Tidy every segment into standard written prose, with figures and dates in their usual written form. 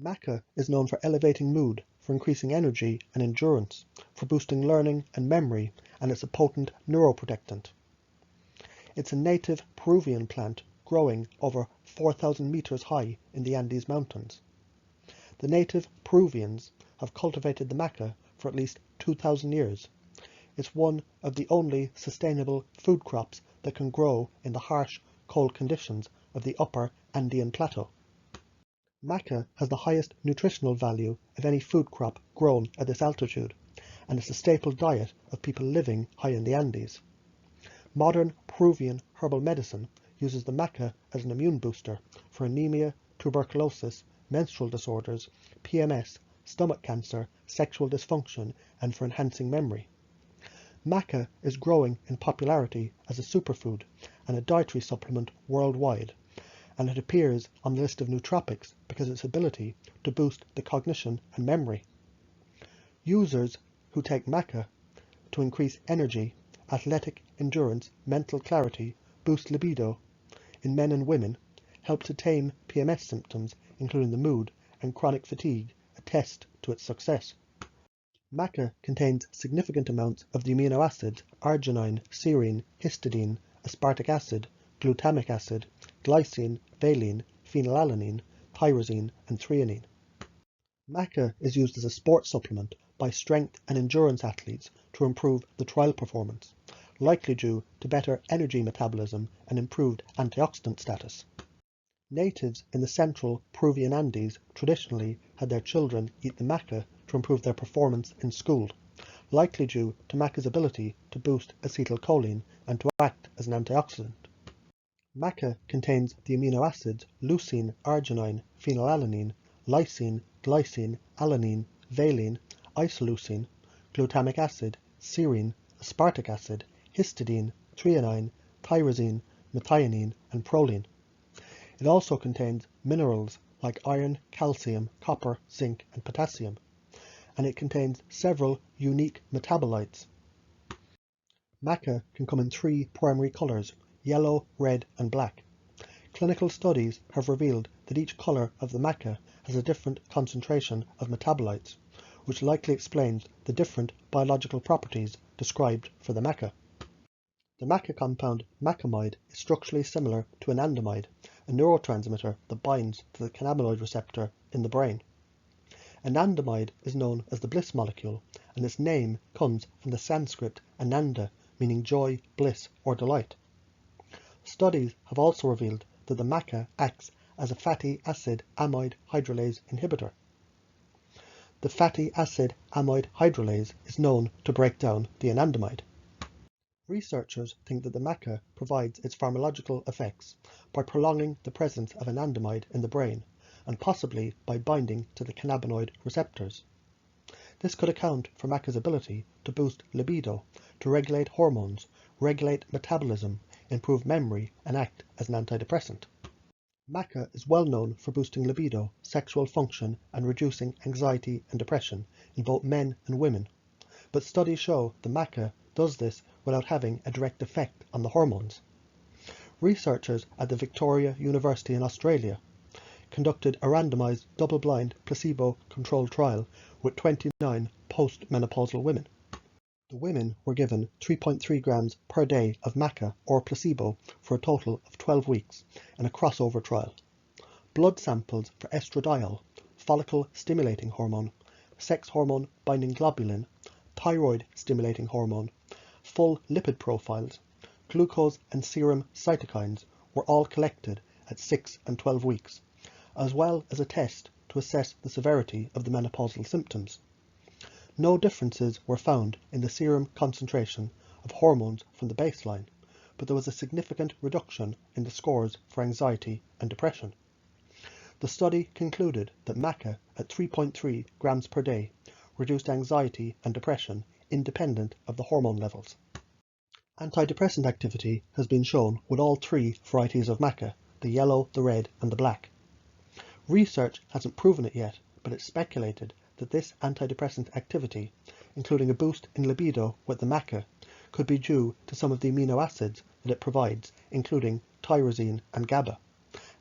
Maca is known for elevating mood, for increasing energy and endurance, for boosting learning and memory, and it's a potent neuroprotectant. It's a native Peruvian plant growing over 4,000 meters high in the Andes Mountains. The native Peruvians have cultivated the maca for at least 2,000 years. It's one of the only sustainable food crops that can grow in the harsh, cold conditions of the upper Andean plateau. Maca has the highest nutritional value of any food crop grown at this altitude, and it's a staple diet of people living high in the Andes. Modern Peruvian herbal medicine uses the maca as an immune booster for anemia, tuberculosis, menstrual disorders, PMS, stomach cancer, sexual dysfunction, and for enhancing memory. Maca is growing in popularity as a superfood and a dietary supplement worldwide, and it appears on the list of nootropics because of its ability to boost the cognition and memory. Users who take maca to increase energy, athletic endurance, mental clarity, boost libido in men and women, help to tame PMS symptoms, including the mood and chronic fatigue, attest to its success. Maca contains significant amounts of the amino acids arginine, serine, histidine, aspartic acid, glutamic acid, glycine, valine, phenylalanine, tyrosine, and threonine. Maca is used as a sports supplement by strength and endurance athletes to improve the trial performance, likely due to better energy metabolism and improved antioxidant status. Natives in the central Peruvian Andes traditionally had their children eat the maca to improve their performance in school, likely due to maca's ability to boost acetylcholine and to act as an antioxidant. Maca contains the amino acids leucine, arginine, phenylalanine, lysine, glycine, alanine, valine, isoleucine, glutamic acid, serine, aspartic acid, histidine, threonine, tyrosine, methionine, and proline. It also contains minerals like iron, calcium, copper, zinc, and potassium, and it contains several unique metabolites. Maca can come in 3 primary colors: yellow, red, and black. Clinical studies have revealed that each color of the maca has a different concentration of metabolites, which likely explains the different biological properties described for the maca. The maca compound macamide is structurally similar to anandamide, a neurotransmitter that binds to the cannabinoid receptor in the brain. Anandamide is known as the bliss molecule, and its name comes from the Sanskrit ananda, meaning joy, bliss, or delight. Studies have also revealed that the maca acts as a fatty acid amide hydrolase inhibitor. The fatty acid amide hydrolase is known to break down the anandamide. Researchers think that the maca provides its pharmacological effects by prolonging the presence of anandamide in the brain, and possibly by binding to the cannabinoid receptors. This could account for maca's ability to boost libido, to regulate hormones, regulate metabolism, improve memory, and act as an antidepressant. Maca is well known for boosting libido, sexual function, and reducing anxiety and depression in both men and women, but studies show the maca does this without having a direct effect on the hormones. Researchers at the Victoria University in Australia conducted a randomized, double-blind, placebo-controlled trial with 29 post-menopausal women. The women were given 3.3 grams per day of maca or placebo for a total of 12 weeks in a crossover trial. Blood samples for estradiol, follicle-stimulating hormone, sex hormone-binding globulin, thyroid-stimulating hormone, full lipid profiles, glucose and serum cytokines were all collected at 6 and 12 weeks, as well as a test to assess the severity of the menopausal symptoms. No differences were found in the serum concentration of hormones from the baseline, but there was a significant reduction in the scores for anxiety and depression. The study concluded that maca at 3.3 grams per day reduced anxiety and depression independent of the hormone levels. Antidepressant activity has been shown with all 3 varieties of maca, the yellow, the red, and the black. Research hasn't proven it yet, but it's speculated that this antidepressant activity, including a boost in libido with the maca, could be due to some of the amino acids that it provides, including tyrosine and GABA,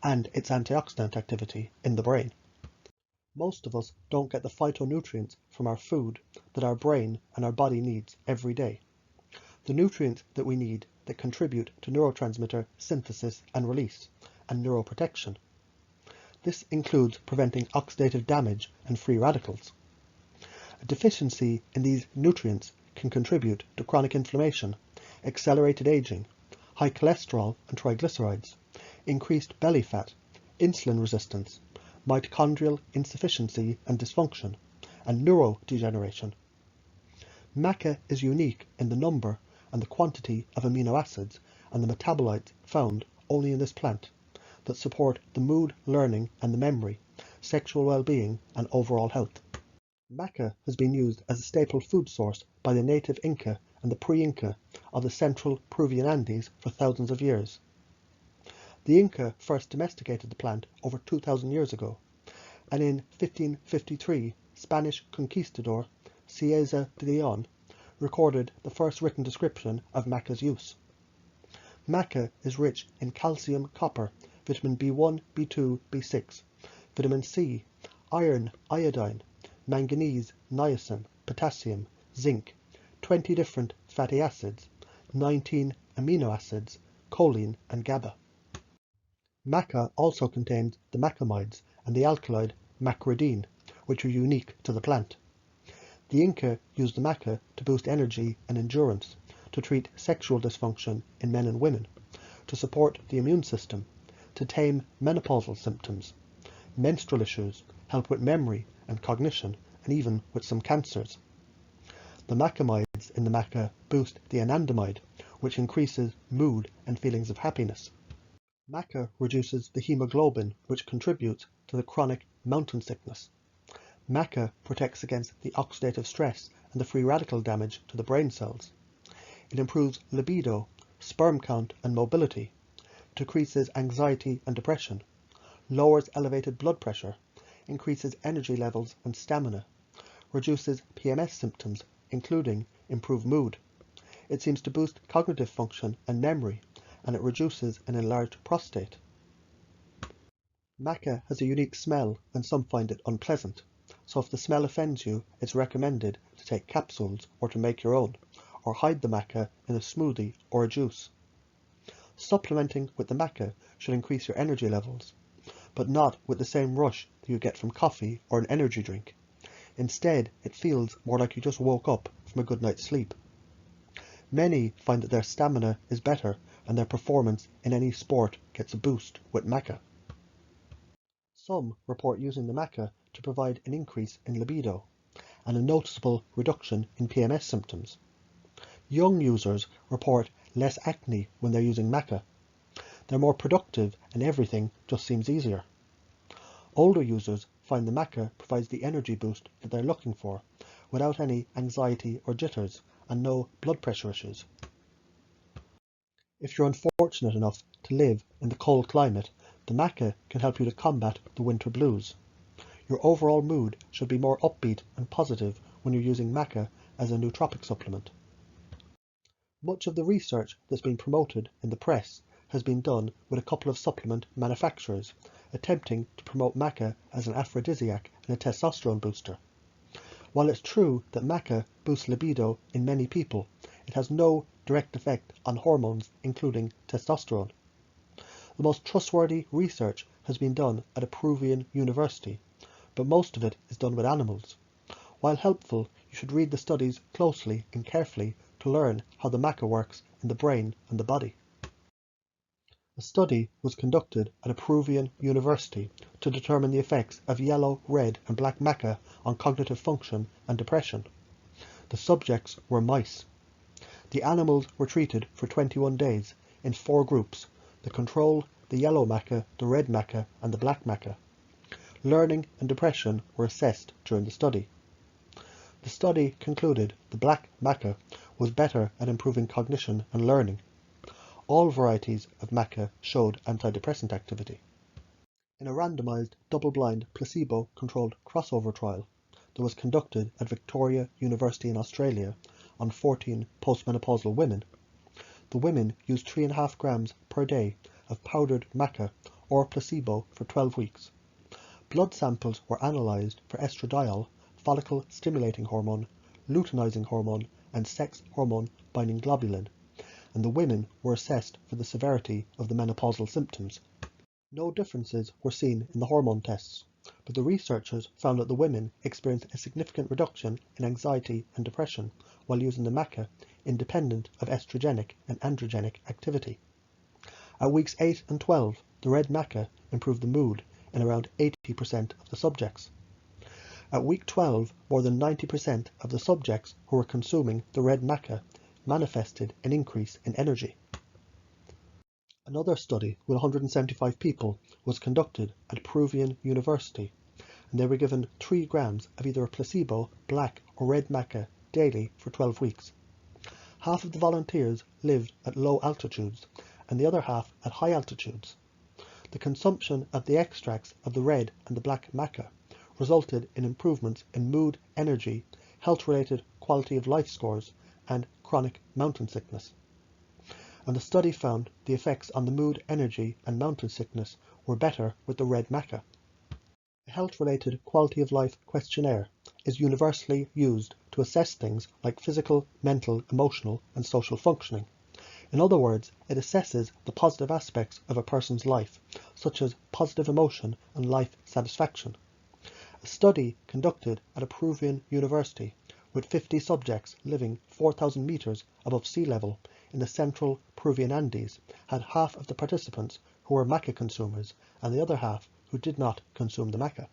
and its antioxidant activity in the brain. Most of us don't get the phytonutrients from our food that our brain and our body needs every day. The nutrients that we need that contribute to neurotransmitter synthesis and release, and neuroprotection. This includes preventing oxidative damage and free radicals. A deficiency in these nutrients can contribute to chronic inflammation, accelerated aging, high cholesterol and triglycerides, increased belly fat, insulin resistance, mitochondrial insufficiency and dysfunction, and neurodegeneration. Maca is unique in the number and the quantity of amino acids and the metabolites found only in this plant that support the mood, learning and the memory, sexual well-being and overall health. Maca has been used as a staple food source by the native Inca and the pre-Inca of the central Peruvian Andes for thousands of years. The Inca first domesticated the plant over 2,000 years ago, and in 1553 Spanish conquistador Cieza de Leon recorded the first written description of maca's use. Maca is rich in calcium, copper, vitamin B1, B2, B6, vitamin C, iron, iodine, manganese, niacin, potassium, zinc, 20 different fatty acids, 19 amino acids, choline and GABA. Maca also contains the macamides and the alkaloid macrodine, which are unique to the plant. The Inca used the maca to boost energy and endurance, to treat sexual dysfunction in men and women, to support the immune system, to tame menopausal symptoms, menstrual issues, help with memory and cognition, and even with some cancers. The macamides in the maca boost the anandamide, which increases mood and feelings of happiness. Maca reduces the hemoglobin, which contributes to the chronic mountain sickness. Maca protects against the oxidative stress and the free radical damage to the brain cells. It improves libido, sperm count and mobility, decreases anxiety and depression, lowers elevated blood pressure, increases energy levels and stamina, reduces PMS symptoms, including improved mood. It seems to boost cognitive function and memory, and it reduces an enlarged prostate. Maca has a unique smell and some find it unpleasant, so if the smell offends you, it's recommended to take capsules or to make your own, or hide the maca in a smoothie or a juice. Supplementing with the maca should increase your energy levels, but not with the same rush that you get from coffee or an energy drink. Instead, it feels more like you just woke up from a good night's sleep. Many find that their stamina is better and their performance in any sport gets a boost with maca. Some report using the maca to provide an increase in libido and a noticeable reduction in PMS symptoms. Young users report less acne when they're using maca. They're more productive and everything just seems easier. Older users find the maca provides the energy boost that they're looking for without any anxiety or jitters and no blood pressure issues. If you're unfortunate enough to live in the cold climate, the maca can help you to combat the winter blues. Your overall mood should be more upbeat and positive when you're using maca as a nootropic supplement. Much of the research that's been promoted in the press has been done with a couple of supplement manufacturers attempting to promote maca as an aphrodisiac and a testosterone booster. While it's true that maca boosts libido in many people, it has no direct effect on hormones, including testosterone. The most trustworthy research has been done at a Peruvian university, but most of it is done with animals. While helpful, you should read the studies closely and carefully to learn how the maca works in the brain and the body. A study was conducted at a Peruvian university to determine the effects of yellow, red and black maca on cognitive function and depression. The subjects were mice. The animals were treated for 21 days in 4 groups: the control, the yellow maca, the red maca and the black maca. Learning and depression were assessed during the study. The study concluded the black maca was better at improving cognition and learning. All varieties of maca showed antidepressant activity. In a randomized, double-blind, placebo-controlled crossover trial that was conducted at Victoria University in Australia on 14 postmenopausal women, the women used 3.5 grams per day of powdered maca or placebo for 12 weeks. Blood samples were analysed for estradiol, follicle-stimulating hormone, luteinizing hormone, and sex hormone-binding globulin, and the women were assessed for the severity of the menopausal symptoms. No differences were seen in the hormone tests, but the researchers found that the women experienced a significant reduction in anxiety and depression while using the Maca, independent of estrogenic and androgenic activity. At weeks 8 and 12, the red Maca improved the mood in around 80% of the subjects. At week 12, more than 90% of the subjects who were consuming the red Maca manifested an increase in energy. Another study with 175 people was conducted at Peruvian University, and they were given 3 grams of either a placebo, black or red Maca daily for 12 weeks. Half of the volunteers lived at low altitudes and the other half at high altitudes. The consumption of the extracts of the red and the black Maca resulted in improvements in mood, energy, health-related quality of life scores, and chronic mountain sickness. And the study found the effects on the mood, energy, and mountain sickness were better with the red Maca. A health-related quality of life questionnaire is universally used to assess things like physical, mental, emotional, and social functioning. In other words, it assesses the positive aspects of a person's life, such as positive emotion and life satisfaction. A study conducted at a Peruvian university with 50 subjects living 4,000 meters above sea level in the central Peruvian Andes had half of the participants who were Maca consumers and the other half who did not consume the Maca.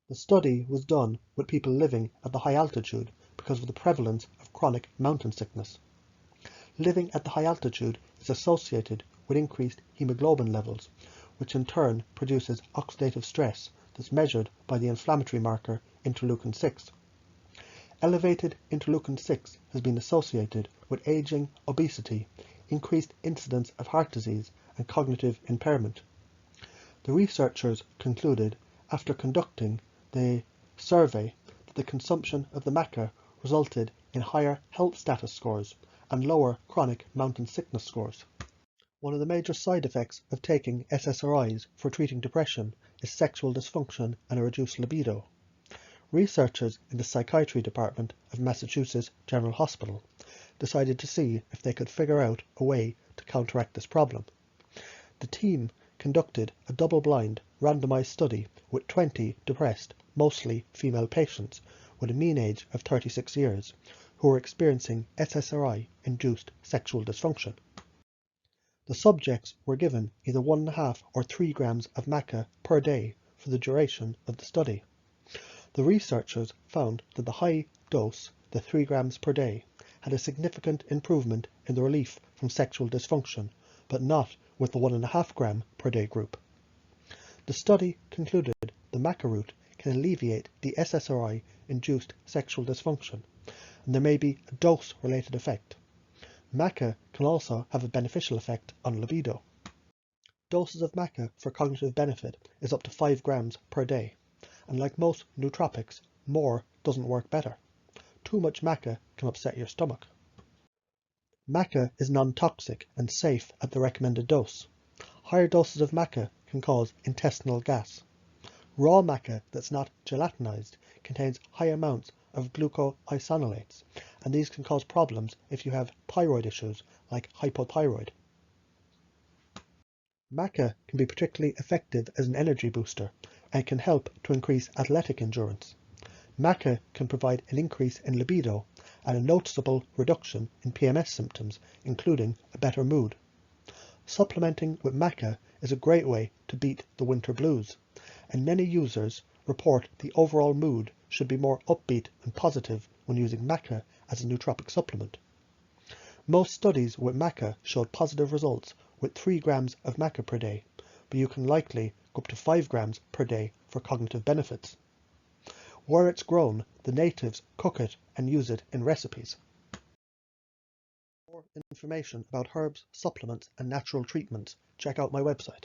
The study was done with people living at the high altitude because of the prevalence of chronic mountain sickness. Living at the high altitude is associated with increased hemoglobin levels, which in turn produces oxidative stress that's measured by the inflammatory marker interleukin-6. Elevated interleukin-6 has been associated with aging, obesity, increased incidence of heart disease, and cognitive impairment. The researchers concluded, after conducting the survey, that the consumption of the Maca resulted in higher health status scores and lower chronic mountain sickness scores. One of the major side effects of taking SSRIs for treating depression is sexual dysfunction and a reduced libido. Researchers in the psychiatry department of Massachusetts General Hospital decided to see if they could figure out a way to counteract this problem. The team conducted a double-blind, randomized study with 20 depressed, mostly female patients with a mean age of 36 years who were experiencing SSRI-induced sexual dysfunction. The subjects were given either 1.5 or 3 grams of Maca per day for the duration of the study. The researchers found that the high dose, the 3 grams per day, had a significant improvement in the relief from sexual dysfunction, but not with the 1.5 gram per day group. The study concluded the Maca route can alleviate the SSRI-induced sexual dysfunction, and there may be a dose-related effect. Maca can also have a beneficial effect on libido. Doses of Maca for cognitive benefit is up to 5 grams per day, and like most nootropics, more doesn't work better. Too much Maca can upset your stomach. Maca is non-toxic and safe at the recommended dose. Higher doses of Maca can cause intestinal gas. Raw Maca that's not gelatinized contains high amounts of glucoisonolates, and these can cause problems if you have thyroid issues like hypothyroid. Maca can be particularly effective as an energy booster and can help to increase athletic endurance. Maca can provide an increase in libido and a noticeable reduction in PMS symptoms, including a better mood. Supplementing with Maca is a great way to beat the winter blues, and many users report the overall mood should be more upbeat and positive when using Maca as a nootropic supplement. Most studies with Maca showed positive results with 3 grams of Maca per day, but you can likely go up to 5 grams per day for cognitive benefits. Where it's grown, the natives cook it and use it in recipes. For more information about herbs, supplements, and natural treatments, check out my website.